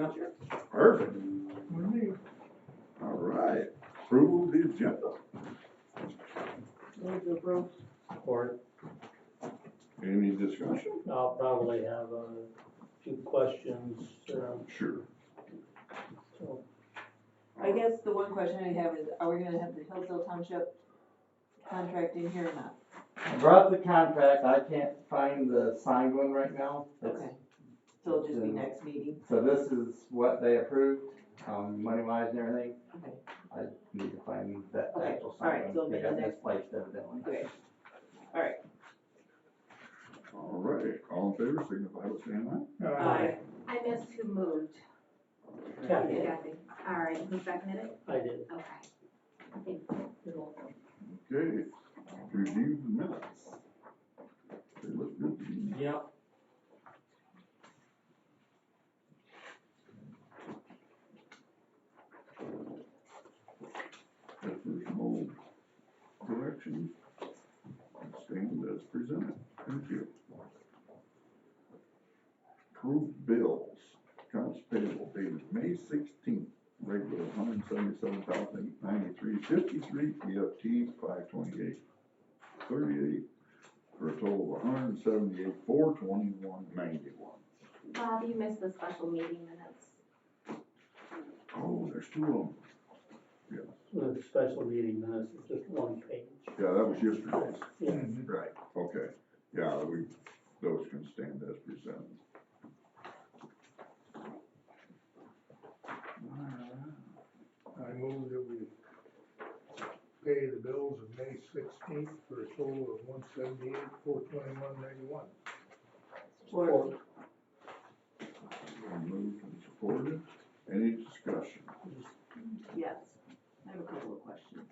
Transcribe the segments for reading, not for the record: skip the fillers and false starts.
Counselor. Perfect. All right, approval of the agenda. Move to approve. Or Any discussion? I'll probably have a few questions, Sure. so. I guess the one question I have is, are we gonna have the Hillsdale Township contract in here or not? I brought the contract, I can't find the signed one right now. Okay. So it'll just be next meeting? So this is what they approved, money wise and everything. Okay. I need to find that Okay, actual all right, signed so one. They maybe got next- misplaced evidently. Okay. All right. All right, all in favor, signify by saying aye. Aye. I missed who moved. Kathy, Kathy. All right, who seconded it? I did. Okay. Thank you. Okay, review the minutes. They look good to me. Yep. If there's no corrections, stand as presented. Thank you. Approved bills, accounts payable dated May 16th, regular $177,893.53, EFT 528.38, for a total of $178,421.91. Bob, you missed the special meeting minutes. Oh, there's two of them. Yeah, The special meeting minutes is just one page. yeah, that was yesterday's. Yeah. Right, okay. Yeah, those can stand as presented. I move that we pay the bills of May 16th for a total of $178,421.91. Support. Moved and supported. Any discussion? Yes. I have a couple of questions.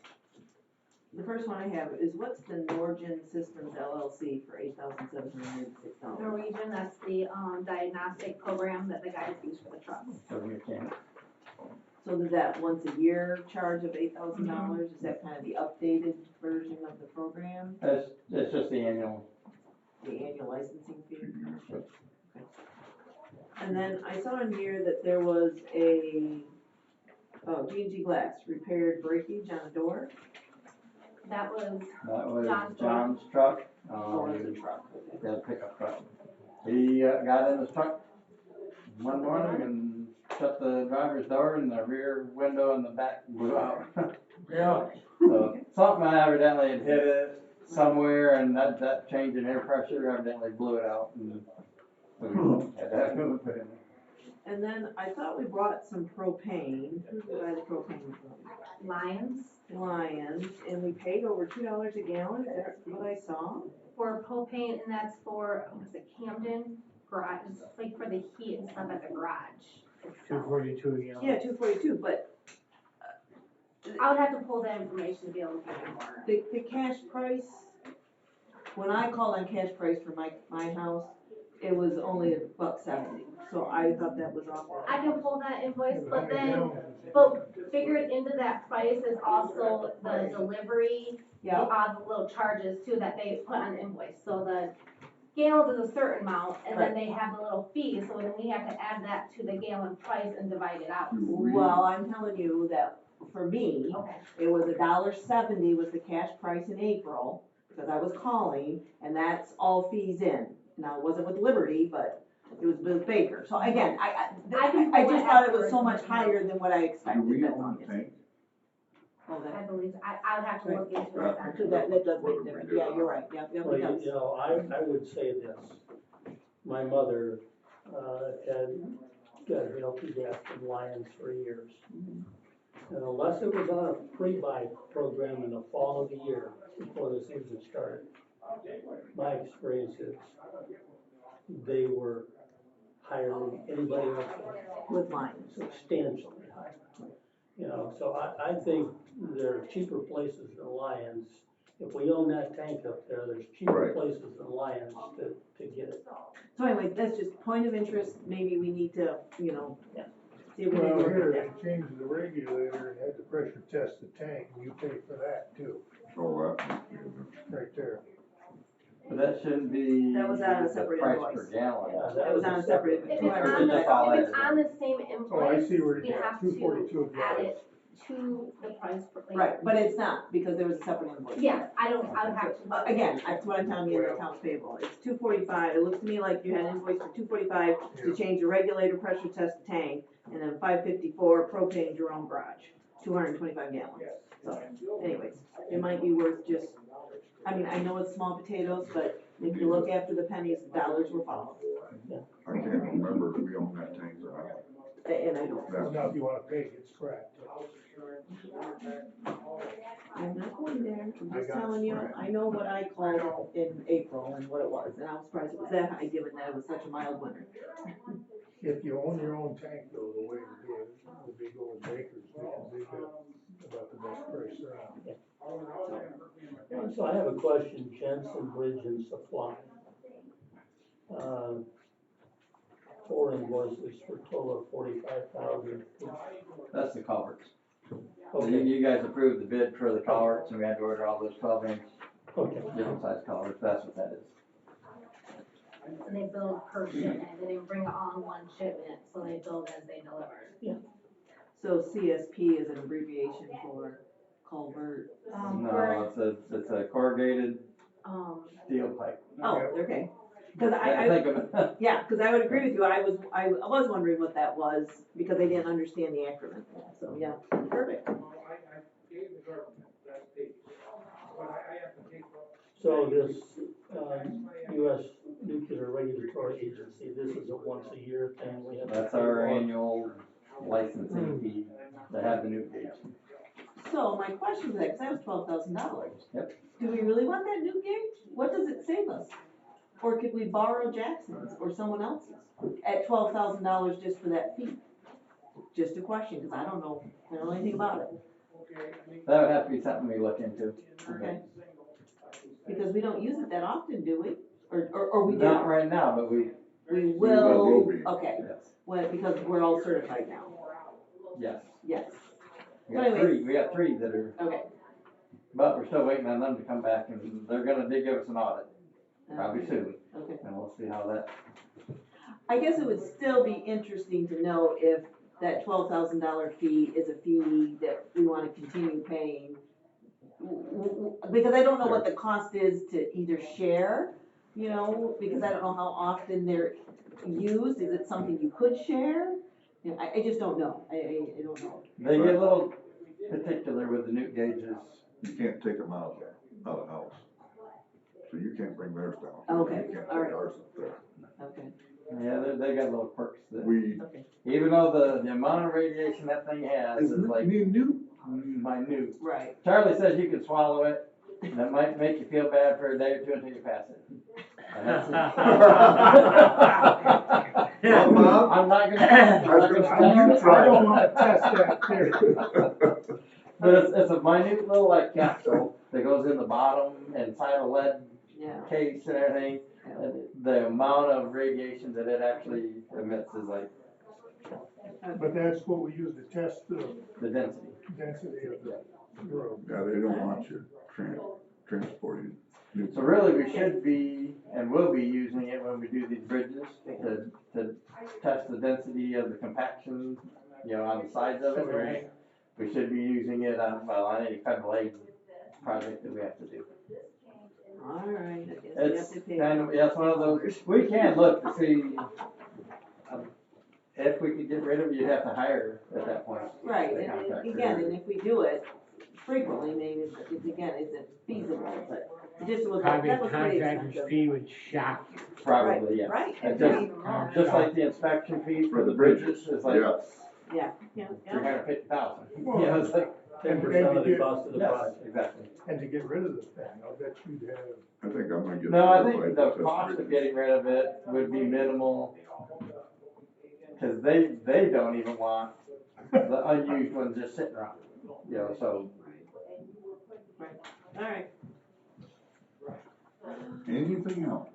The first one I have is, what's the Norgen Systems LLC for $8,786? Norwegian, that's the diagnostic program that the guys use for the trucks. So here, Ken. So is that once a year charge of $8,000? Is that kind of the updated version of the program, That's just the annual. the annual licensing fee? And then I saw in here that there was a, G&G Glass repaired breakage on a door. That was John's John's truck. Or the truck. Yeah, the pickup truck. He got in his truck one morning and shut the driver's door and the rear window in the back blew out. Yeah. So something evidently had hit it somewhere and that change in air pressure evidently blew it out and we had to have it put in. And then I thought we bought some propane. Who did I buy the propane from? Lions Lions, and we paid over $2 a gallon. Is that what I saw? for propane, and that's for, was it Camden garage, it's like for the heat and stuff at the garage. 242 again. Yeah, 242, but I would have to pull that information to be able to give you more. the cash price, when I called on cash price for my house, it was only $1.70, so I thought that was awful. I can pull that invoice, but then, but figured into that price is also the delivery, Yeah, the little charges too that they put on the invoice. So the gallons is a certain amount, and then they have the little fee, so then we have to add that to the gallon price and divide it out. well, I'm telling you that for me, Okay. it was $1.70 was the cash price in April, because I was calling, and that's all fees in. Now, it wasn't with Liberty, but it was with Baker. So again, I just thought it was so much higher than what I Do expected. we That's own all. a tank? Oh, I that, believe, I would have to look into it. so that does make a difference. Yeah, you're right. Yep, Well, it does. you know, I would say this. My mother, had got healthy death from Lions for years. And unless it was on a pre-buy program in the fall of the year, before the season started, my experience is they were higher than anybody else With Lions. substantially higher. You know, so I think there are cheaper places than Lions. If we own that tank up there, there's cheaper Right. places than Lions to get it. So anyway, that's just point of interest. Maybe we need to, see if we can Well, work here, on they that. changed the regulator and had to pressure test the tank, and you pay for that too, Oh, that must be a right there. But that shouldn't be That was out of a the separate price invoice. per gallon. It was on a separate, If it's Or on just all if it's added on the same Oh, I invoice, see where, we yeah, have 242 to add gas. it to the price per. like- right, but it's not, because there was a separate invoice. Yes, I would have to. Again, that's what I'm telling you in the accounts payable, it's 245, it looks to me like you had an invoice for 245 to Yeah. change the regulator pressure test tank, and then 554 propane Jerome garage, 225 gallons. So, anyways, it might be worth just, I mean, I know it's small potatoes, but if you look after the pennies, the dollars will follow. I can't remember if we own that tank or not. And I don't, Well, now if you wanna pay, it's scrapped. I'm not going there, I'm I just got telling you, it. I know what I called in April and what it was, and I was surprised it was that high, given that it was such a mild winter. If you own your own tank though, the way we do it, would be go with Baker's, because they got about the best price around. So I have a question, Jensen Bridge and Supply. 4 invoices for a total of 45,000. That's the culverts. Okay, You guys approved the bid for the culverts, and we had to order all those 12-inch, okay. different size culverts, that's what that is. And they billed per shipment, they didn't bring it all in one shipment, so they billed as they delivered. So CSP is an abbreviation for culvert. No, it's a corrugated steel pipe. Oh, okay, cause I I, think of it. yeah, cause I would agree with you, I was wondering what that was, because I didn't understand the acronym, so, yeah, perfect. So this, US Nuclear Regulatory Agency, this is a once a year thing we have. to That's pay our for. annual licensing fee to have the new gauge. So my question is that, cause that was $12,000. Yep. Do we really want that new gauge? What does it save us? Or could we borrow Jackson's or someone else's at $12,000 just for that fee? Just a question, cause I don't know anything about it, That would have to be something we look into. okay? Because we don't use it that often, do we? Or we do? Not right now, but we, We will will, be. okay, yes, well, because we're all certified now, yes. yes, We got three that are, okay. but we're still waiting on them to come back, and they're gonna give us an audit, probably soon, Okay. and we'll see how that. I guess it would still be interesting to know if that $12,000 fee is a fee that we wanna continue paying. Because I don't know what the cost is to either share, you know, because I don't know how often they're used, is it something you could share? You know, I just don't know, I don't know. They get a little particular with the new gauges. You can't take them out of the house. So you can't bring theirs down. Okay, You can't all right. take ours up there. Okay, Yeah, they got little quirks that, We, okay, even though the amount of radiation that thing has is like new. minute. right. Charlie says you can swallow it, and that might make you feel bad for a day or two until you pass it. And that's Well, Bob, I'm not gonna. I don't wanna test that theory. But it's a minute little like capsule that goes in the bottom inside a lead Yeah. case and everything. And the amount of radiation that it actually emits is like But that's what we use to test the the density. density of the road. yeah, they don't want you transporting. So really, we should be and will be using it when we do these bridges to test the density of the compaction, you know, on the sides of it. Right. We should be using it on any federal aid project that we have to do. All right, I guess we have It's to pay. kind of, yeah, it's one of those, we can look to see if we could get rid of it, you'd have to hire at that point. Right, the and contractor. again, and if we do it frequently, maybe it's again, is it feasible, but it just was, that was pretty Contractor's expensive. fee would shock you. Probably, yes. Right, And right. just like the inspection fee for the bridges is like Yes. Yeah, yeah, three yeah. hundred fifty thousand. Well, You know, it's like, 10% of the cost of the yes, project. exactly. And to get rid of the thing, I'll bet you'd have, I think I'm gonna get. No, I think certified the to test cost of bridges. getting rid of it would be minimal. Cause they don't even want the unused ones just sitting around, you know, so. All right, Anything else?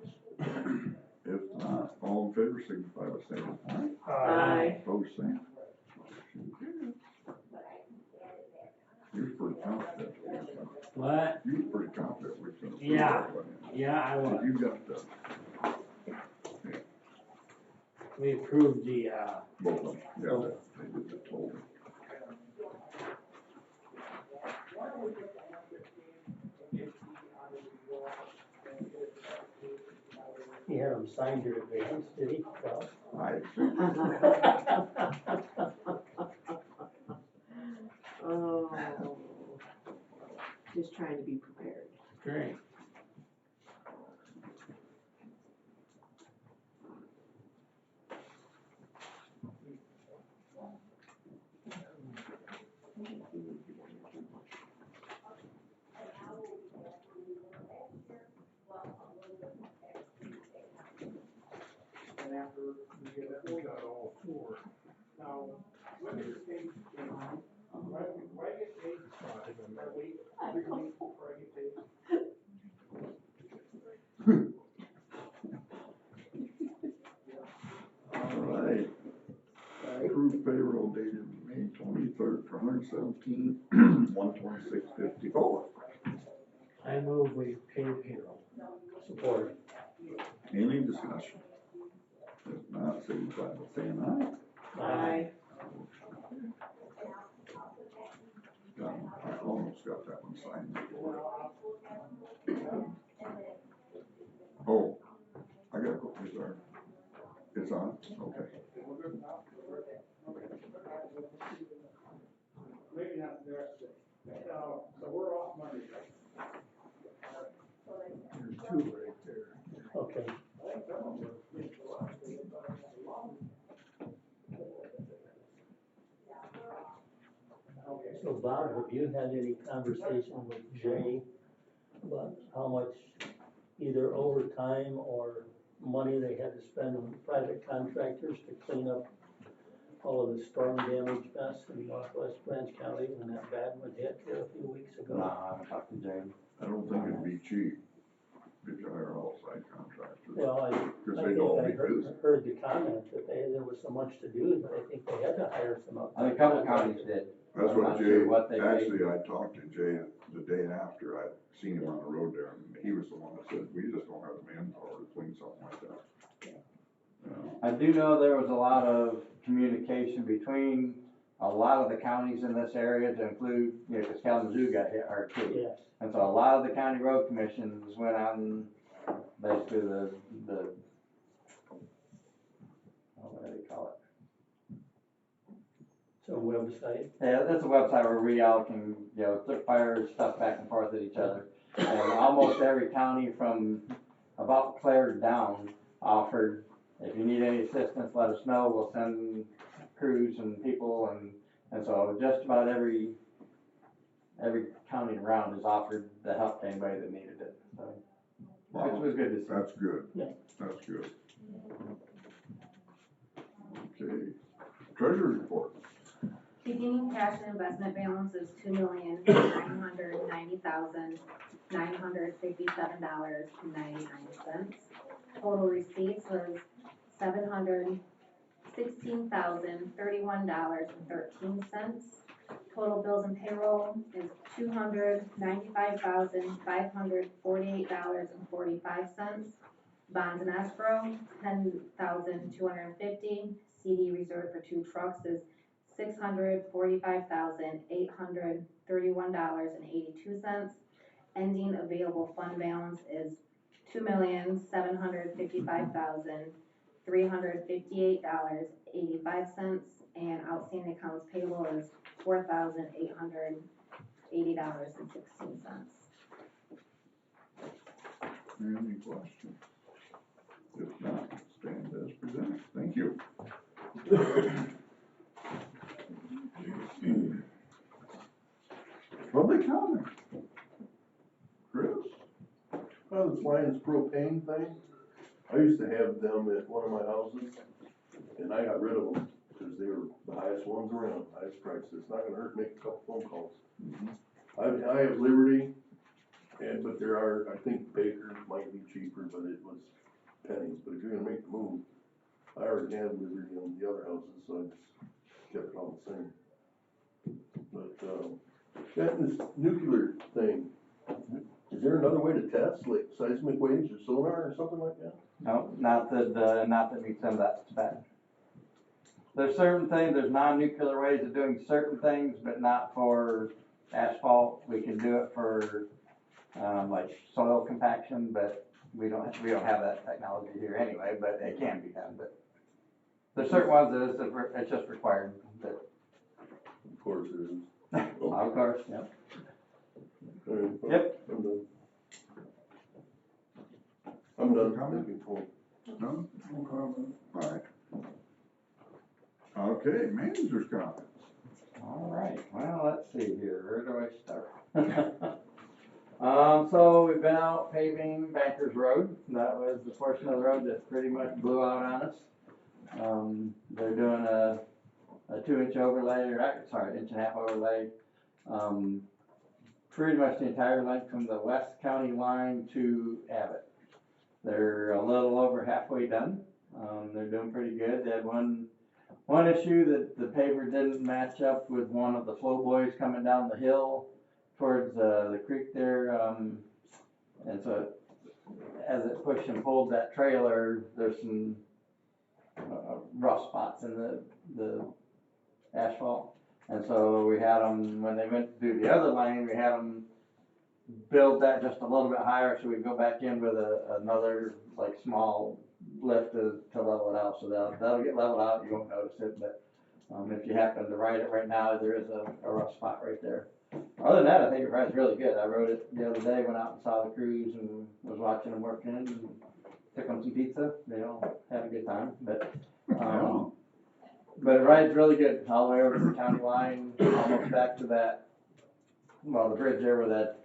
If not, all in favor, signify by saying aye. aye. Opposed, same. You're pretty confident. What? You're pretty confident we can. Yeah. Yeah, I was. You got the, We approved the, both of them, yeah, they did the total. He had him sign your advance, did he? Well, I, Oh, just trying to be prepared. great. And after we get that, we got all four. Now, when is your pay? Why get paid? I wait 3 weeks before I get paid. all right. Approved payroll dated May 23rd for $117,126.54. I move we pay payroll. support. Any discussion? If not, signify by saying aye. Aye. I almost got that one signed before. Oh, I gotta go, is there, it's on, okay. Maybe not the rest of it. So we're off Monday. There's 2 right there. Okay. So Bob, have you had any conversation with Jay about how much either overtime or money they had to spend on private contractors to clean up all of the storm damage mess in northwest Branch County when that bad one hit here a few weeks ago? No, I haven't talked to James. I don't think it'd be cheap if you hire outside contractors. Well, I Because think they'd all I be busy. heard the comment that there was so much to do that I think they had to hire some I outside. think a couple counties did. That's I'm what not Jay, sure what they paid. actually, I talked to Jay the day after I'd seen him on the road there, and he was the one that said, we just don't have the manpower to clean something like that. I do know there was a lot of communication between a lot of the counties in this area to include, you know, because Kalamazoo got hit hard too. Yes. And so a lot of the county road commissions went out and basically what do they call it? So website. Yeah, that's a website where we all can, you know, fire stuff back and forth at each other. And almost every county from about Clare down offered, if you need any assistance, let us know, we'll send crews and people, and so just about every county around has offered the help to anybody that needed it, so. Wow. Which was good to see. That's good. Yeah. That's good. Okay, treasury report. Beginning cash and investment balance is $2,990,957.99. Total receipts was $716,031.13. Total bills and payroll is $295,548.45. Bonds and escrow, $10,250. CD reserved for 2 trucks is $645,831.82. Ending available fund balance is $2,755,358.85, and outstanding accounts payable is $4,880.16. Any questions? If not, stand as presented. Thank you. Public comment. Chris? This Lions propane thing, I used to have them at one of my houses, and I got rid of them, because they were the highest ones around, highest prices. It's not gonna hurt to make a couple phone calls. I have Liberty, but there are, I think Baker might be cheaper, but it was pennies. But if you're gonna make the move, I already have Liberty on the other houses, so I just kept it all the same. But, that this nuclear thing, Is there another way to test, like seismic waves or sonar or something like that? No, not that we send that back. There's certain things, there's non-nuclear ways of doing certain things, but not for asphalt. We can do it for, like soil compaction, but we don't have that technology here anyway, but it can be done, but there's certain ones that it's just required, but. Of course it is. Of course, yeah. All right, well, Yep. I'm done. I'm done thinking for. No, no problem. Alright. Okay, manager's comments. All right, well, let's see here, where do I start? So we've been out paving Bankers Road, that was the portion of the road that pretty much blew out on us. They're doing a 2-inch overlay, inch and a half overlay, pretty much the entire length from the West County line to Abbott. They're a little over halfway done, they're doing pretty good. They had one issue that the paver didn't match up with one of the flow boys coming down the hill towards the creek there, and so as it pushed and pulled that trailer, there's some rough spots in the asphalt, and so we had them, when they went to do the other lane, we had them build that just a little bit higher, so we go back in with another like small lift to level it out, so that'll get leveled out, you won't notice it, but if you happen to ride it right now, there is a rough spot right there. Other than that, I think it rides really good. I rode it the other day, went out and saw the crews and was watching them working and took them some pizza. They all had a good time, but it rides really good all the way over to the county line, almost back to that, well, the bridge there where that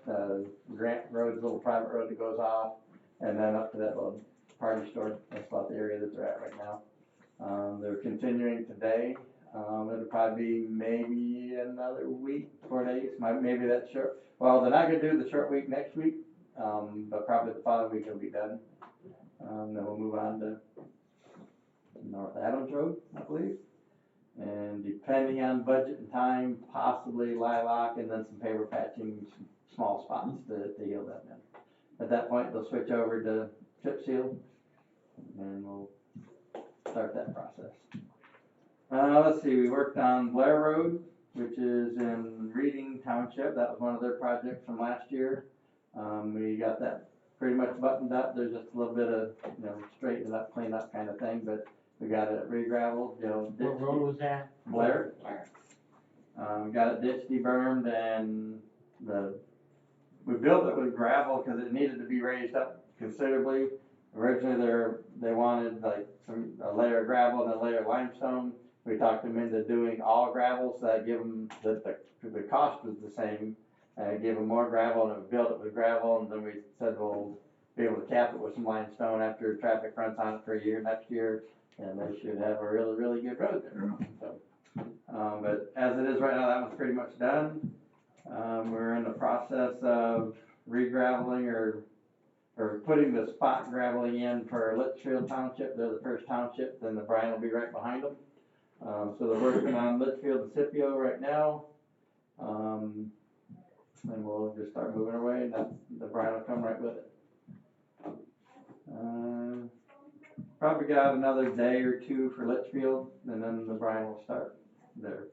Grant Road's little private road that goes off, and then up to that little party store. That's about the area that they're at right now. They're continuing today. It'll probably be maybe another week, 4 days, maybe that's short. Well, they're not gonna do the short week next week, but probably the following week it'll be done. Then we'll move on to North Adams Road, I believe. And depending on budget and time, possibly lilac and then some paper patching, small spots to heal that in. At that point, they'll switch over to chip seal and we'll start that process. Let's see, we worked on Blair Road, which is in Reading Township. That was one of their projects from last year. We got that pretty much buttoned up. There's just a little bit of, straighten it up, clean up kind of thing, but we got it re-gravelled, What road was that? Blair. Got it ditched, debermed, and we built it with gravel because it needed to be raised up considerably. Originally, they wanted like a layer of gravel and a layer of limestone. We talked them into doing all gravel, so that give them the cost was the same. Give them more gravel, and we built it with gravel, and then we said we'll be able to cap it with some limestone after traffic runs on it for a year next year, and they should have a really, really good road there. So, but as it is right now, that one's pretty much done. We're in the process of re-graveling or putting the spot graveling in for Litchfield Township. They're the first township, then the brine will be right behind them. So they're working on Litchfield and Scipio right now. And we'll just start moving our way, and the brine will come right with it. Probably got another day or two for Litchfield, and then the brine will start there.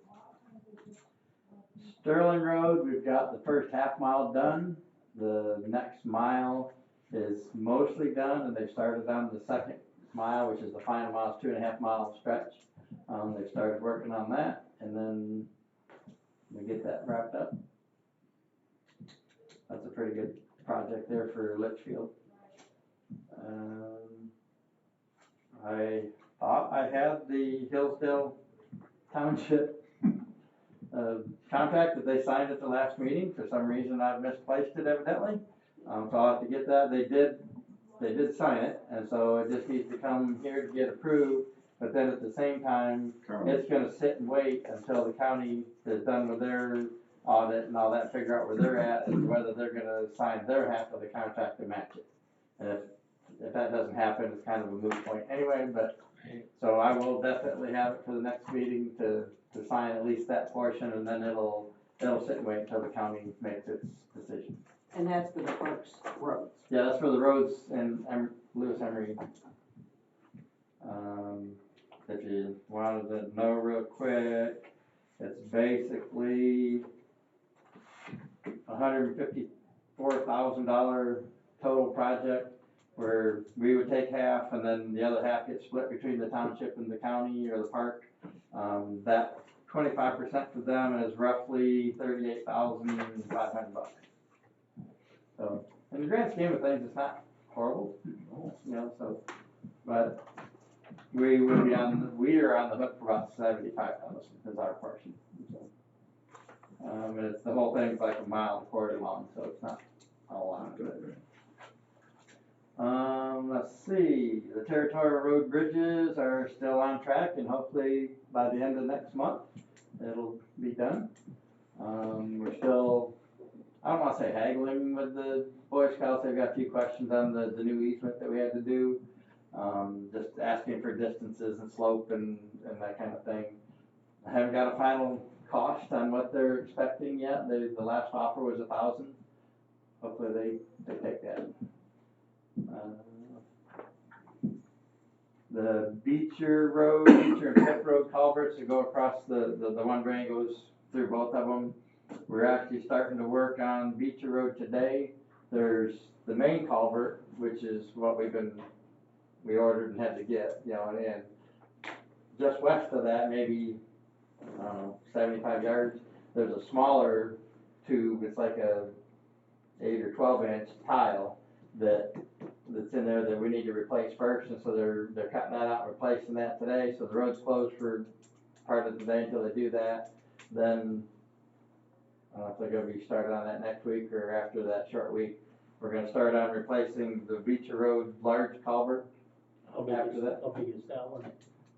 Sterling Road, we've got the first half mile done. The next mile is mostly done, and they've started on the second mile, which is the final mile, 2.5 mile stretch. They started working on that, and then we get that wrapped up. That's a pretty good project there for Litchfield. I thought I had the Hillsdale Township contract that they signed at the last meeting. For some reason, I've misplaced it evidently. So I'll have to get that. They did sign it, and so it just needs to come here to get approved. But then at the same time, it's going to sit and wait until the county is done with their audit and all that, figure out where they're at and whether they're going to sign their half of the contract to match it. And if that doesn't happen, it's kind of a moot point anyway. But so I will definitely have it for the next meeting to sign at least that portion, and then it'll sit and wait until the county makes its decision. And that's for the parks roads. Yeah, that's for the roads in Lewis Emery. If you wanted to know real quick, it's basically $154,000 total project, where we would take half and then the other half gets split between the township and the county or the park. That 25% for them is roughly $38,500. So, in the grand scheme of things, it's not horrible, so, but we are on the hook for about 75,000 is our portion. So, and it's, the whole thing's like a mile and a quarter long, so it's not a lot. Let's see, the territorial road bridges are still on track, and hopefully by the end of next month, it'll be done. We're still, I don't wanna say haggling with the Boy Scouts. They've got a few questions on the new easement that we had to do. Just asking for distances and slope and that kind of thing. I haven't got a final cost on what they're expecting yet. The last offer was 1,000. Hopefully they take that. The Beecher and Fifth Road culverts that go across the one drain goes through both of them. We're actually starting to work on Beecher Road today. There's the main culvert, which is what we ordered and had to get, and just west of that, maybe, 75 yards, there's a smaller tube. It's like a 8 or 12-inch tile that's in there that we need to replace first, and so they're cutting that out and replacing that today. So the road's closed for part of the day until they do that. Then I don't know if they're going to be started on that next week or after that short week. We're going to start on replacing the Beecher Road large culvert. How big is that one?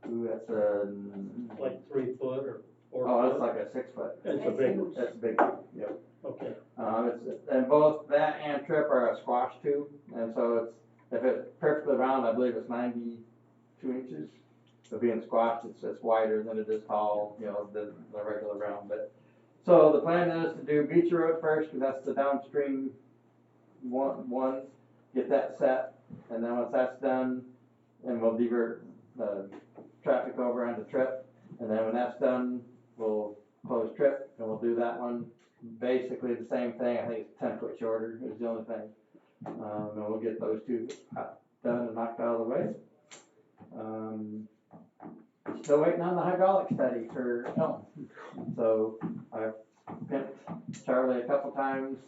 Ooh, that's Like 3 foot or 4 foot? oh, that's like a 6 foot. It's a big one. That's big. Yep. Okay. And both that and trip are a squash tube, and so if it's perfectly round, I believe it's 92 inches. So being squashed, it's wider than it is tall, than the regular round. But so the plan is to do Beecher Road first, because that's the downstream one. Get that set, and then once that's done, then we'll divert the traffic over onto Trip, and then when that's done, we'll close Trip, and we'll do that one. Basically the same thing. I think it's 10 foot shorter is the only thing. And we'll get those two done and knocked out of the way. Still waiting on the hydraulic study for Elm. So I've pimped Charlie a couple times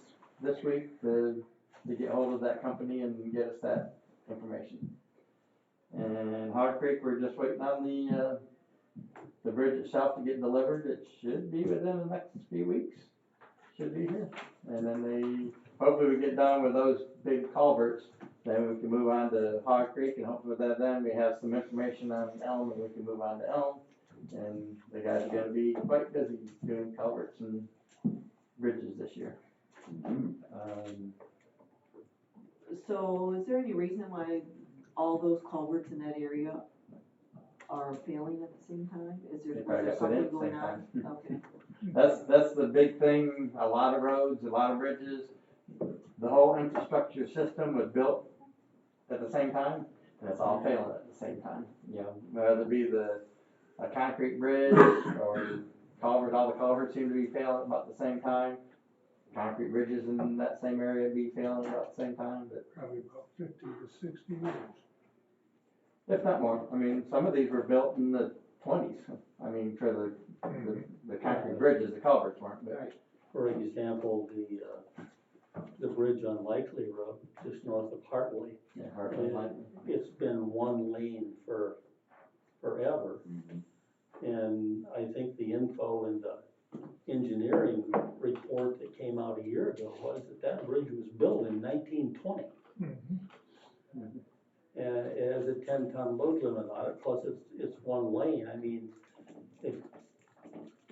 this week to get hold of that company and get us that information. And Hog Creek, we're just waiting on the bridge itself to get delivered. It should be within the next few weeks. Should be here. And then hopefully we get done with those big culverts. Then we can move on to Hog Creek, and hopefully with that then we have some information on Elm, and we can move on to Elm. And the guys are going to be quite busy doing culverts and bridges this year. So is there any reason why all those culverts in that area are failing at the same time? Is there something going on? Okay. That's the big thing. A lot of roads, a lot of bridges. The whole infrastructure system was built at the same time, and it's all failing at the same time. Whether it be a concrete bridge or culvert, all the culverts seem to be failing about the same time. Concrete bridges in that same area be failing about the same time, but Probably about 50 to 60 years. if not more. I mean, some of these were built in the 20s. I mean, for the concrete bridges, the culverts weren't. But. For example, the bridge on Likely Road, just north of Hartley. Yeah, Hartley. It's been one lane for forever. And I think the info in the engineering report that came out a year ago was that bridge was built in 1920. And it has a 10-ton load limit on it, plus it's one lane. I mean, if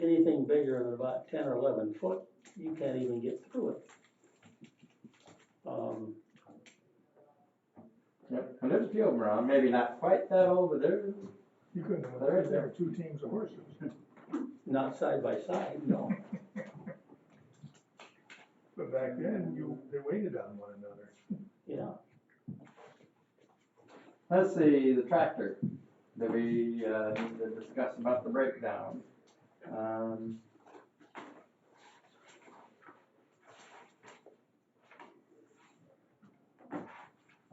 anything bigger than about 10 or 11 foot, you can't even get through it. Yep, and there's a few of them around, maybe not quite that old, but they're. You couldn't have 2 teams of horses. Not side by side, no. But But back then, they waited on one another. Yeah, Let's see, the tractor, that we, need to discuss about the breakdown. I'm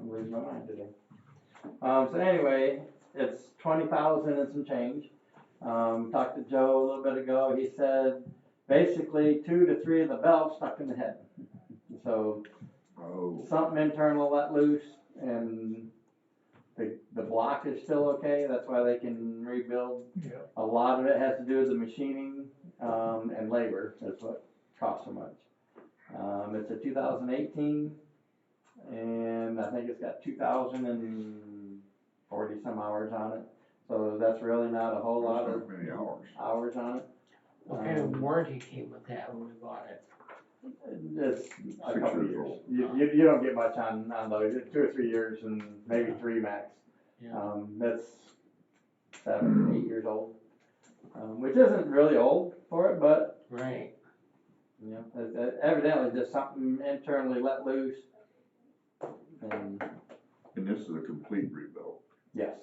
losing my mind today. So anyway, it's 20,000 and some change. Talked to Joe a little bit ago, he said, basically 2 to 3 of the valves stuck in the head. So, Oh, something internal let loose, and the block is still okay, that's why they can rebuild. Yeah. A lot of it has to do with the machining, and labor, that's what costs so much. It's a 2018, and I think it's got 2,040 some hours on it, so that's really not a whole lot that's of not many hours. hours on it. What kind of warranty came with that when we bought it? It's a 6 couple years years. old. You don't get much on those, 2 or 3 years and maybe 3 max. Yeah. That's 7, 8 years old, which isn't really old for it, but, Right. you know, evidently just something internally let loose. And And this is a complete rebuild, yes,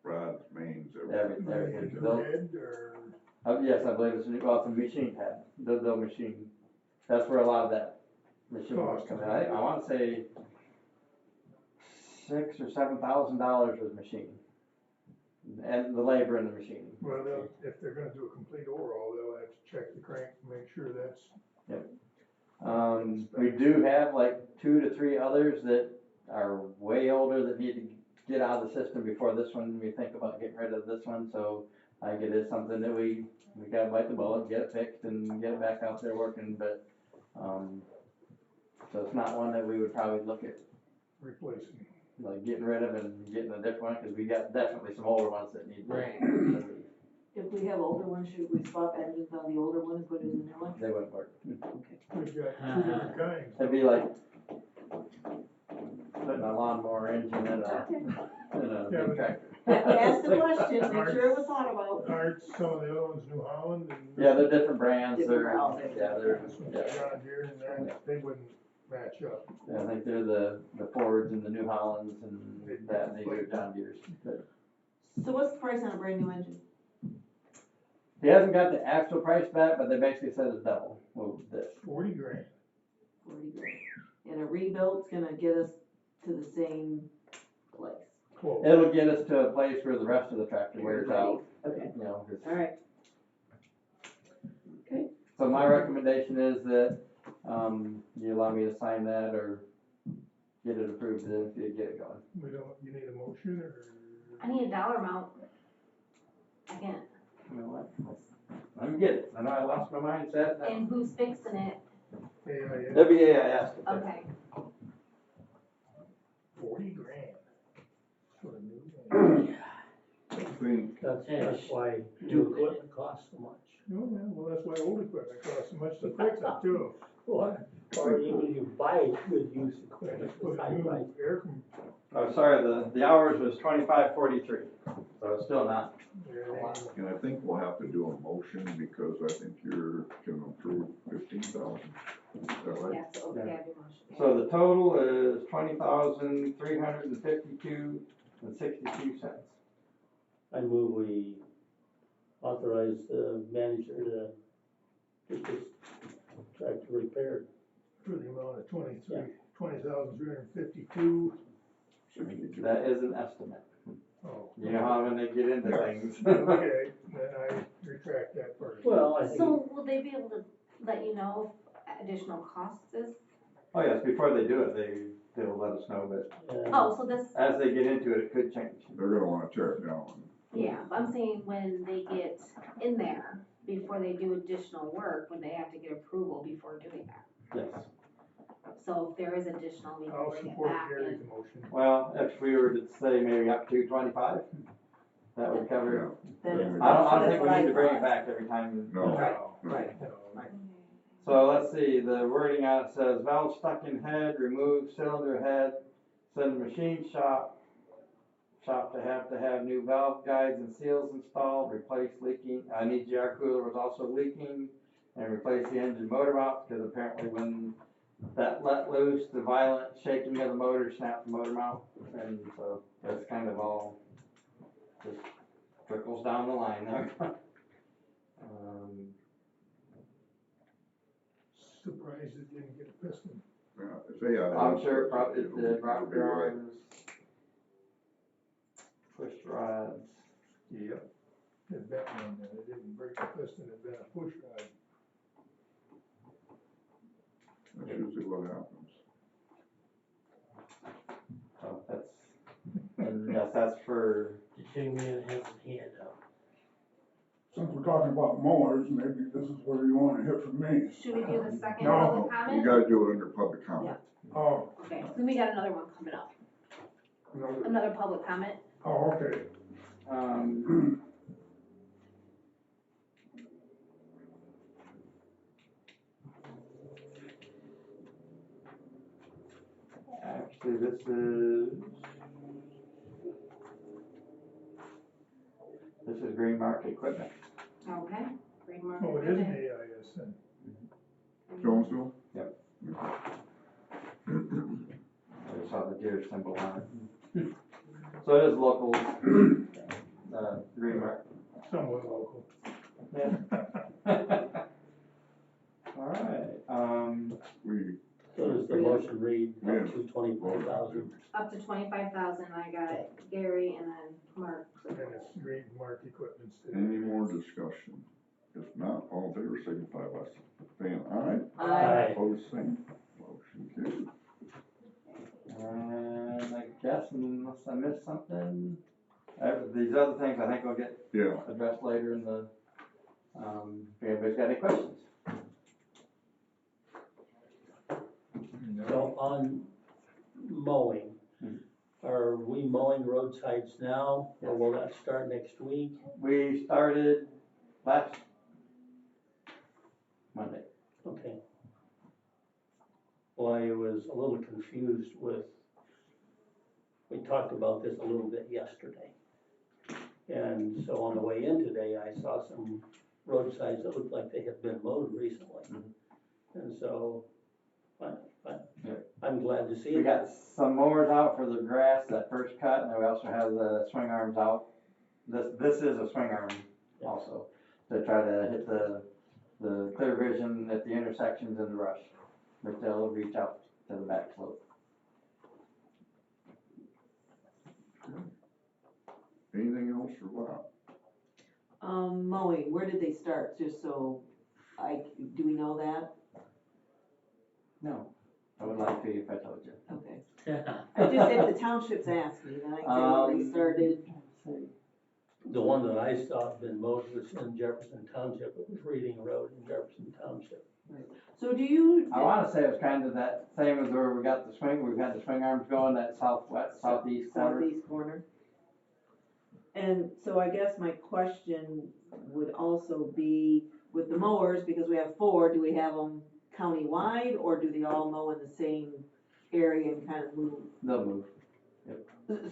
rods, mains, everything. New head or, Yes, I believe it's a machine head, the machine. That's where a lot of that machine was coming. I want to say $6,000 or $7,000 was machine, and the labor in the machine. well, if they're gonna do a complete overhaul, they'll have to check the crank to make sure that's. We do have like 2 to 3 others that are way older that need to get out of the system before this one. We think about getting rid of this one, so I think it is something that we gotta bite the bullet, get it fixed, and get it back out there working. But so it's not one that we would probably look at Replacing. like getting rid of and getting a different one, because we got definitely some older ones that need. Right. If we have older ones, should we swap engines on the older one and put it in the new one? They wouldn't work. We've got 2 different kinds. It'd be like putting a lawnmower engine in a big tractor. Ask the question, make sure it was thought about. Aren't some of the other ones New Holland and? Yeah, they're different brands. Different They're brands. John Deere and that, they wouldn't match up. Yeah, I think they're the Fords and the New Hollands and that, and they do John Deere's. But So what's the price on a brand new engine? he hasn't got the actual price back, but they basically said it's double. Well, this. 40 grand. 40 grand. And a rebuild's gonna get us to the same place. Close. It'll get us to a place where the rest of the tractor wears out. Okay, You know, 'cause- alright. Okay. So my recommendation is that you allow me to sign that or get it approved if you get it going. You need a motion or? I need a dollar amount. I can't. You know what? Let me get it. I know I lost my mindset. And who's fixing it? AIS, WAIS. Okay. 40 grand for a new one. I think, that's why new equipment costs so much. Oh, yeah, well, that's why old equipment costs so much to fix it too. Or even you buy good used equipment Put with a high new price. Oh, sorry, the hours was 25.43, so it's still not. and I think we'll have to do a motion because I think you're gonna approve 15,000. Is that right? Yes, okay, I have your motion. So the total is 20,352.62. I move we authorize the manager to get this tractor repaired. For the amount of Yeah. 20,352. That is an estimate. Oh. You know how when they get into things. Okay, then I retract that part. Well, I think, So will they be able to let you know if additional costs is? Oh yes, before they do it, they'll let us know, but Oh, so this, as they get into it, it could change. They're gonna wanna tear it down. yeah, but I'm saying when they get in there, before they do additional work, when they have to get approval before doing that. Yes. So if there is additional, we can I'll bring it support back Gary's and. motion. Well, if we were to say maybe up to 25, that would cover it. Then I don't that's think we what I need to bring it thought. back every time. No. Right, no. right. No. So let's see, the wording on it says valve stuck in head, remove cylinder head, send machine shop to have new valve guides and seals installed, replace leaking, an EGR cooler was also leaking, and replace the engine motor mounts, because apparently when that let loose the violent shaking of the motor, snapped the motor mount, and so that's kind of all just trickles down the line there. Surprised it didn't get a piston. Yeah, if they had. I'm sure it probably it'll did, be rocker right. arms, push rods. Yep. It bet one that it didn't break the piston, it been a push rod. That's usually what happens. So that's, and yes, that's for, The young man has his hand up. Since we're talking about mowers, maybe this is where you wanna hit from me. Should we do the second No, public You comment? gotta do it under public comment. Oh, Okay, so we got another one coming up, another public comment. oh, okay. Actually, this is Green Mark Equipment. Okay. Green mark Oh, it is an equipment. AIS then. Jonesville? Yep. I just saw the deer symbol on it. So it is local, Green Mark. Somewhat local. Yeah. Alright, We, So does the motion read Yeah. up to 25,000? Up to 25,000, I got Gary and then Mark. And it's Green Mark Equipment's. any more discussion? If not, all in favor signify by saying aye. Aye. Opposed, same. Motion carried. and I guess unless I missed something, these other things I think will get Yeah, addressed later in the, if anybody's got any questions. So on mowing, are we mowing roadsides now, or will that start next week? We started last Monday. Okay. Well, I was a little confused with, we talked about this a little bit yesterday. And so on the way in today, I saw some roadsides that looked like they had been mowed recently. And so, I'm glad to see We it. got some mowers out for the grass, that first cut, and then we also have the swing arms out. This is a swing arm also, to try to hit the clear vision at the intersections in the rush, but they'll reach out to the back slope. anything else for Bob? Mowing, where did they start, just so do we know that? No, I would like to if I told you. Okay. I just, if the townships ask me, then I can say when they started. The one that I saw had been mowed was in Jefferson Township, it was Reading Road in Jefferson Township. So do you? I wanna say it was kind of that same as where we got the swing, we've had the swing arms going, that southeast corner. Southeast corner. And so I guess my question would also be with the mowers, because we have 4, do we have them countywide, or do they all mow in the same area and kind of move? They'll move.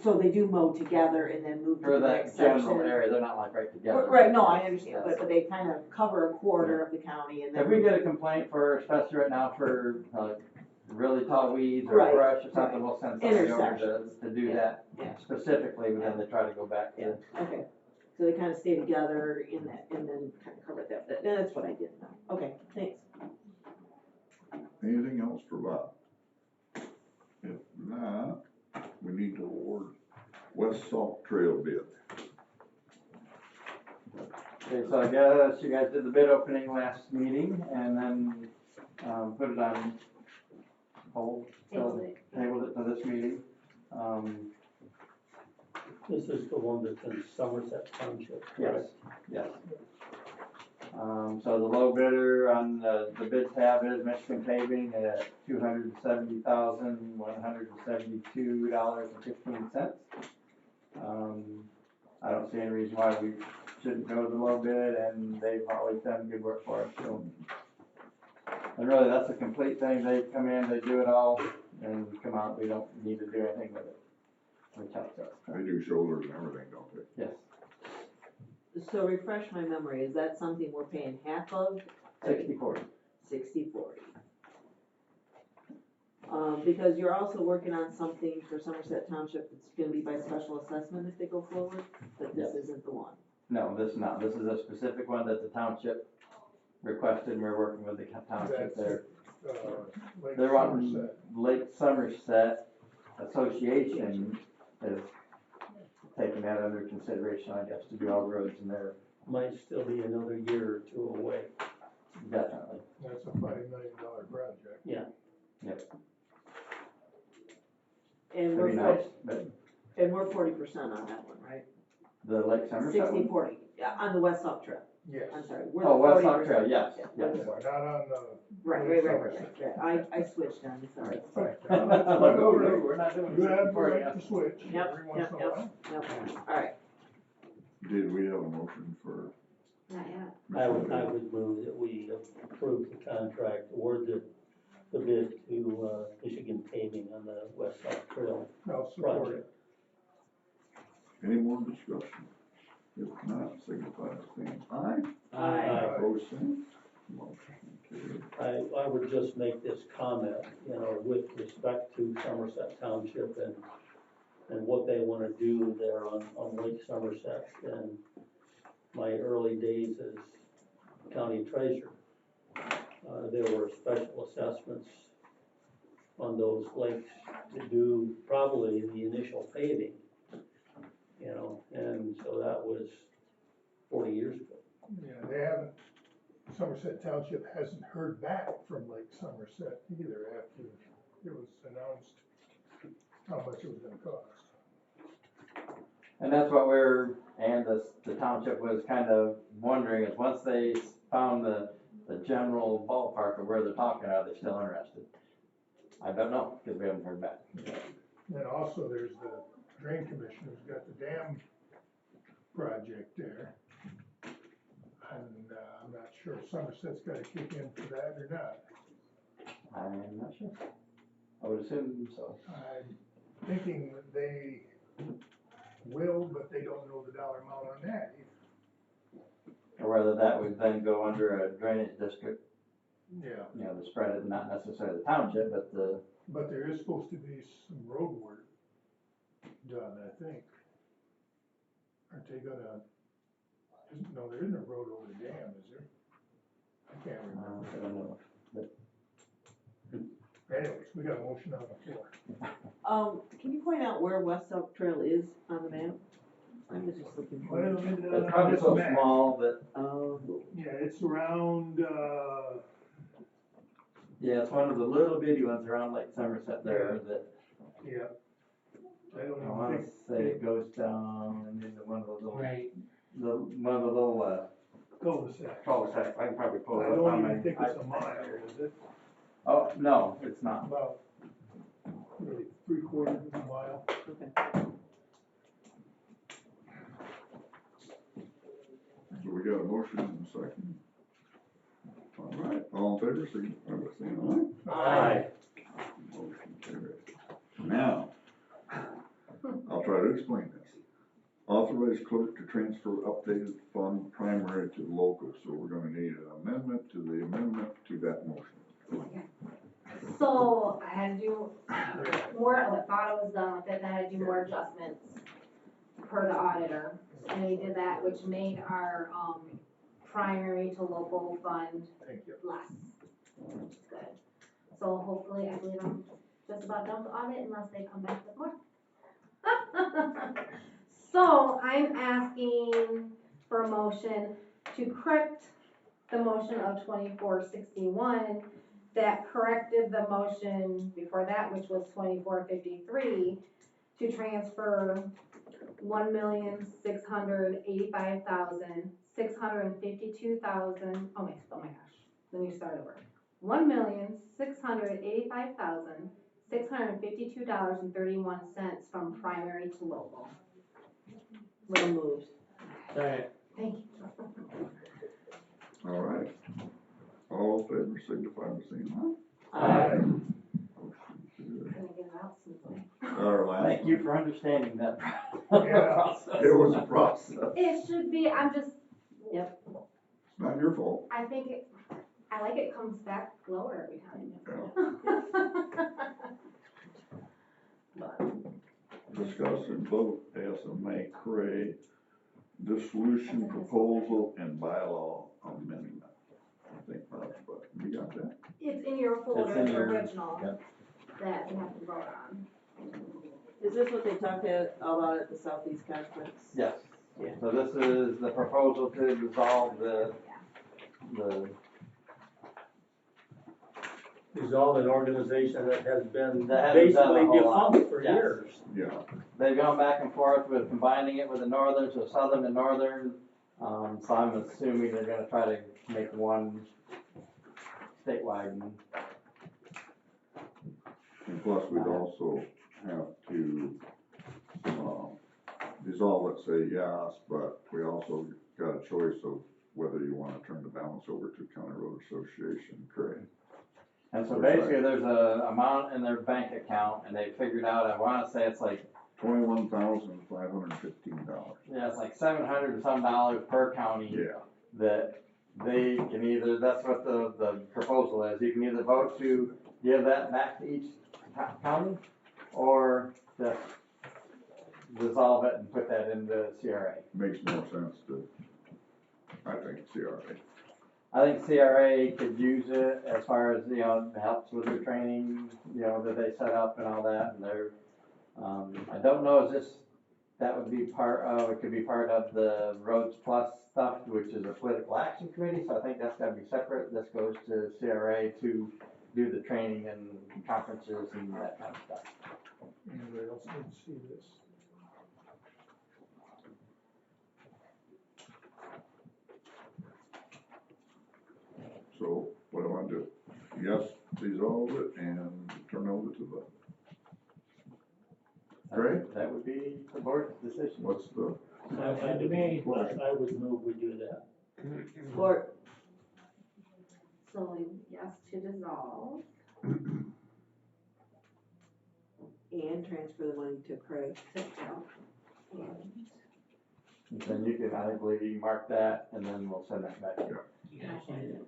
So they do mow together and then move to For the that next general section? area, they're not like right together. Right, no, I understand, Yes. but they kind of cover a quarter of the county and then. If we get a complaint for, especially right now for really tall weeds or Right, brush or something, right. we'll send somebody over Intersections. to do Yeah, that yeah. specifically, but then they try to go back to. Okay, so they kind of stay together in that, and then kind of cover that, that's what I didn't know. Okay, thanks. Anything else for Bob? If not, we need to award West Salt Trail bid. Okay, so I guess you guys did the bid opening last meeting and then, put it on hold, Tabled it. tabled it to this meeting. This is the one that's in Somerset Township, Yes, correct? yes. So the low bidder on the bid tab is Michigan Paving at $270,172.15. I don't see any reason why we shouldn't go to the low bid, and they've always done good work for us, so. And really, that's a complete thing, they come in, they do it all, and come out, we don't need to do anything with it. Which helps us. They do shoulders and everything, don't they? Yes, So refresh my memory, is that something we're paying half of? 60/40. 60/40. Because you're also working on something for Somerset Township that's gonna be by special assessment if they go forward, but this isn't the one. No, this is not, this is a specific one that the township requested, and we're working with the township there. Lake They're wanting, Somerset. Lake Somerset Association is taking that under consideration, I guess, to do all roads in there, Might still be another year or two away. definitely. That's a $5 million project. Yeah. And Pretty we're, nice, but and we're 40% on that one, right? the Lake Somerset one? 60-40, yeah, on the West Salt Trail, Yes. I'm sorry, we're Oh, the West 40%. Salt Trail, yes, Yeah, yes. Yeah, not on the. Right, I switched on, sorry. We're not doing You have the 40, right to switch Yep, every once yep, in a while. Yep, alright, Did we have a motion for? Not yet. I would move that we approve the contract, award the bid to, Michigan Paving on the West South Trail I'll support project. it. Any more discussion? If not, signify by saying aye. Aye. Opposed, same. Motion carried. I would just make this comment, with respect to Somerset Township and what they wanna do there on Lake Somerset. And my early days as county treasurer, there were special assessments on those lakes to do probably the initial paving, and so that was 40 years ago. Yeah, they haven't, Somerset Township hasn't heard back from Lake Somerset either after it was announced how much it was gonna cost. And that's what the township was kind of wondering, is once they found the general ballpark of where they're talking, are they still interested? I don't know, because we haven't heard back. And also there's the drain commissioner who's got the dam project there. And, I'm not sure if Somerset's gotta kick in for that or not. I'm not sure. I would assume so. I'm thinking that they will, but they don't know the dollar amount on that either. Or whether that would then go under a drainage district, Yeah, to spread it, not necessarily the township, but but there is supposed to be some road work done, I think. Aren't they gonna, no, there isn't a road over the dam, is there? I can't remember. I don't know. Anyways, we got a motion on the floor. can you point out where West Salt Trail is on the map? I was just looking for it. It's probably so small that, Yeah, it's around, yeah, it's one of the little bitty ones around Lake Somerset there that yeah. I don't I even wanna think, say it goes down into one of the little, Right. one of the little, cul-de-sac. cul-de-sacs. I can probably pull I it up on don't my. even think it's a mile, is it? Oh, no, it's not. About, maybe 3/4 of a mile. Okay. So we got a motion and a second. All right, all in favor, signify by saying Aye. aye. Motion carried. Now, I'll try to explain this. Authorize clerk to transfer updated fund primary to local, so we're gonna need an amendment to the amendment to that motion. So I had to do more, I thought I was done with it, then I had to do more adjustments per the auditor. And we did that, which made our, primary to local fund Thank you. less, which is good. So hopefully, I believe I'm just about done with the audit unless they come back with more. So I'm asking for a motion to correct the motion of 2461 that corrected the motion before that, which was 2453, to transfer 1,685,652,000. Oh my gosh, let me start over. $1,685,652.31 from primary to local. Well moved. Second. Thank you. All right. All in favor, signify by saying aye. Aye. Gonna get it out smoothly. Our last. Thank you for understanding that Yeah. process. It was a process. It should be, I'm just, It's not your fault. I think I like it comes back lower every time. But, Discuss and vote SMA Cray dissolution proposal and bylaw amendment. I think that's, but you got that? it's in your folder, in the your- original, yeah. that you have to vote on. Is this what they talked about at the Southeast Conference? Yes. Yeah. So this is the proposal to dissolve the Dissolve an organization that has been That hasn't done a basically whole lot. defunct for Yes. years. Yeah, they've gone back and forth with combining it with the northern, so southern and northern. So I'm assuming they're gonna try to make one statewide. and plus we'd also have to, dissolve it, say yes, but we also got a choice of whether you wanna turn the balance over to County Road Association, Cray. And so basically, there's a amount in their bank account, and they figured out, I wanna say it's like, $21,515. yeah, it's like $700 and some dollars per county. Yeah, That they can either, that's what the proposal is, you can either vote to give that back to each county, or just dissolve it and put that into CRA. makes more sense to, I think, CRA. I think CRA could use it as far as, it helps with their training, that they set up and all that, and they're, I don't know, that would be it could be part of the Roads Plus stuff, which is a political action committee, so I think that's gotta be separate. This goes to CRA to do the training and conferences and that kind of stuff. Anybody else need to see this? So what do I do? Yes, dissolve it and turn over to the, Great. That would be the board's decision. what's the, Sounds good to me, I would move we do that. Or, So, yes to dissolve. and transfer the money to Craig. And then you can, I believe you can mark that, and then we'll send that back. You gotta sign it.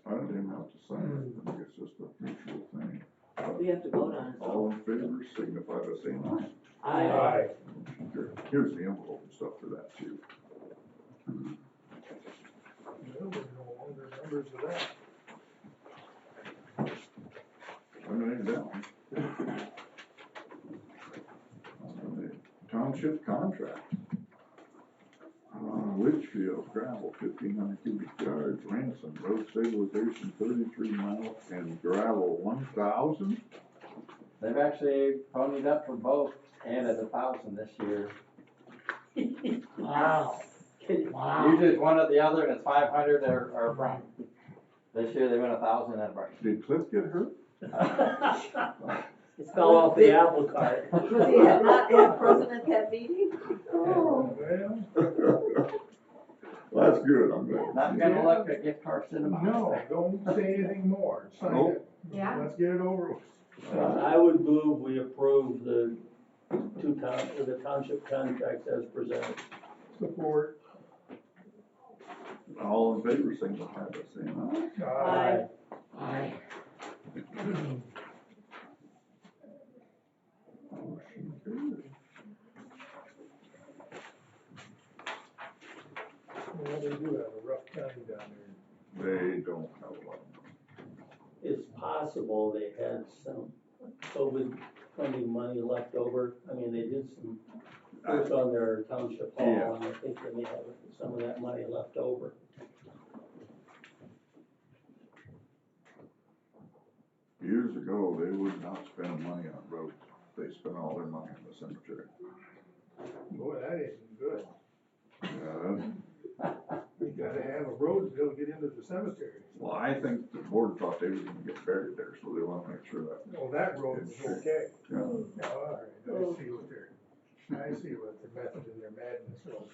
I don't even have to sign it, I think it's just a mutual thing. We have to vote on it. All in favor signify by saying aye. Aye. Here's the envelope and stuff for that too. No, we're no longer members of that. I'm gonna name down. Township contract. Litchfield gravel, 1,500 cubic yards, Ransom road stabilization, 33 miles, and gravel, 1,000? They've actually ponied up for both, and at 1,000 this year. Wow. Wow. Usually it's one or the other, and it's 500 or Brian. This year they went 1,000 at Brian. Did Cliff get hurt? It fell off the apple cart. Was he not present at that meeting? Well, Well, that's good, I'm glad. Not gonna look at gift cards to the mouth. no, don't say anything more, sign Nope. it. Yeah. Let's get it over with. I would move we approve the township contracts as presented. Support. All in favor, signify by saying aye. Aye. Motion carried. Well, they do have a rough county down there. They don't have a lot of money. It's possible they had some COVID funding money left over. I mean, they did some work on their township hall, Yeah. and I think they may have some of that money left over. Years ago, they would not spend money on roads, they spent all their money on the cemetery. Boy, that isn't good. Uh, You gotta have a road to be able to get into the cemetery. Well, I think the board thought they were gonna get buried there, so they wanna make sure that, Well, that road is okay. yeah. All right, I see what their method in their madness was.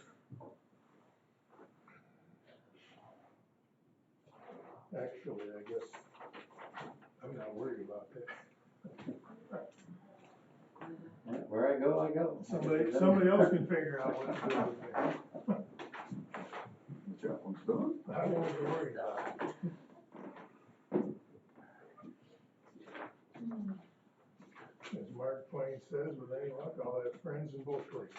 Actually, I guess, I'm not worried about that. Where I go, I go. Somebody else can figure out what to do with that. That one's done. I won't be worried about it. says, with any luck, I'll have friends in both places.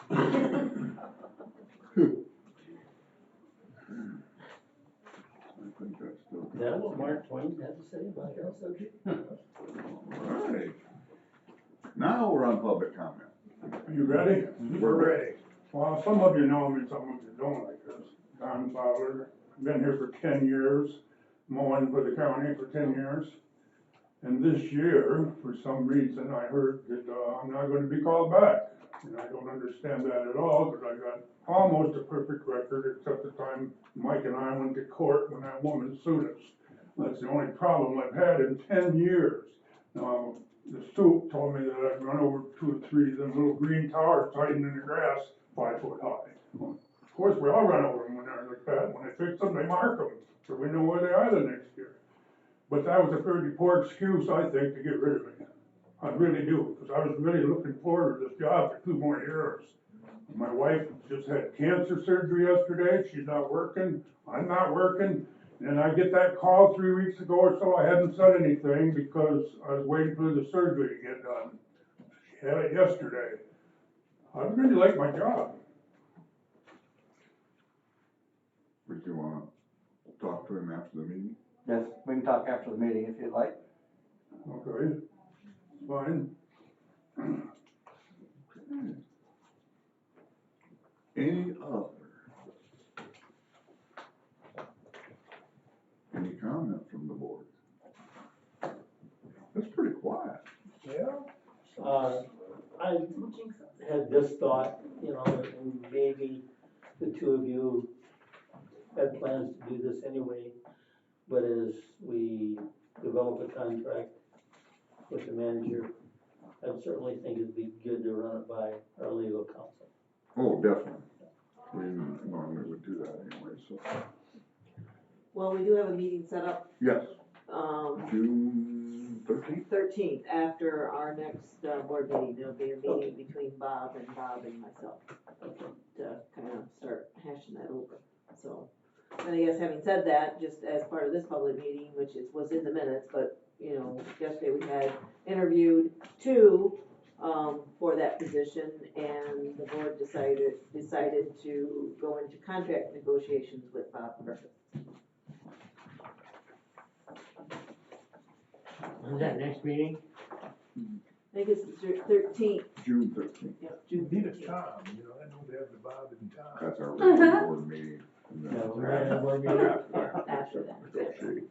I think that's still. Is that what Mark Twain had to say about that subject? Alright. Now we're on public comment. Are you ready? We're ready. Well, some of you know me, some of you don't, I guess. Don Fowler, I've been here for 10 years, mowing for the county for 10 years. And this year, for some reason, I heard that I'm not gonna be called back. And I don't understand that at all, because I got almost a perfect record, except the time Mike and I went to court when that woman sued us. That's the only problem I've had in 10 years. Now, the suit told me that I'd run over 2 or 3 of them little green towers hiding in the grass, 5 foot high. Of course, we all run over them when they're like that. When they fix them, they mark them, so we know where they are the next year. But that was a pretty poor excuse, I think, to get rid of me. I really do, because I was really looking forward to this job for 2 more years. My wife just had cancer surgery yesterday, she's not working, I'm not working, and I get that call 3 weeks ago or so, I hadn't said anything because I was waiting for the surgery to get done. She had it yesterday. I really like my job. Would you wanna talk to him after the meeting? Yes, we can talk after the meeting if you'd like. Okay, fine. Any other? Any comment from the board? That's pretty quiet. Yeah? I had this thought, you know, and maybe the 2 of you had plans to do this anyway, but as we develop a contract with the manager, I certainly think it'd be good to run it by our legal counsel. Oh, definitely. We normally would do that anyway, so, Well, we do have a meeting set up, yes, June 13th? 13th, after our next board meeting. There'll be a meeting between Bob and myself to kind of start hashing that over, so. And I guess having said that, just as part of this public meeting, which was in the minutes, but, you know, yesterday we had interviewed 2 for that position, and the board decided to go into contract negotiations with Bob Griffith. When's that next meeting? I think it's the 13th, June 13th. yep, June Need a 13th. Tom, you know, I know they have the Bob and Tom. That's our regular board meeting. And then Yeah, after we're at our board meeting. After that. negotiate.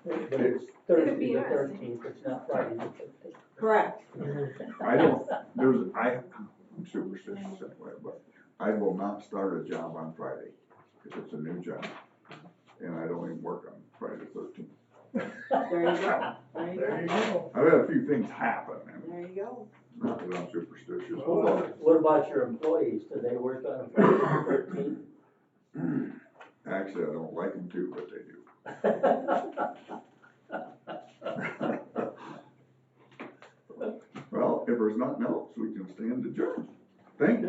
But it's Thursday the 13th, it's not Friday the 15th. Correct. I'm superstitious that way, but I will not start a job on Friday, if it's a new job. And I don't even work on Friday the 13th. There you go, there you There you go, go. I've had a few things happen, and there you go. not that I'm superstitious, Well, hold on. What about your employees? Do they work on Friday the 13th? Actually, I don't like them to, but they do. Well, if there's nothing else, we can stand adjourned. Thank you.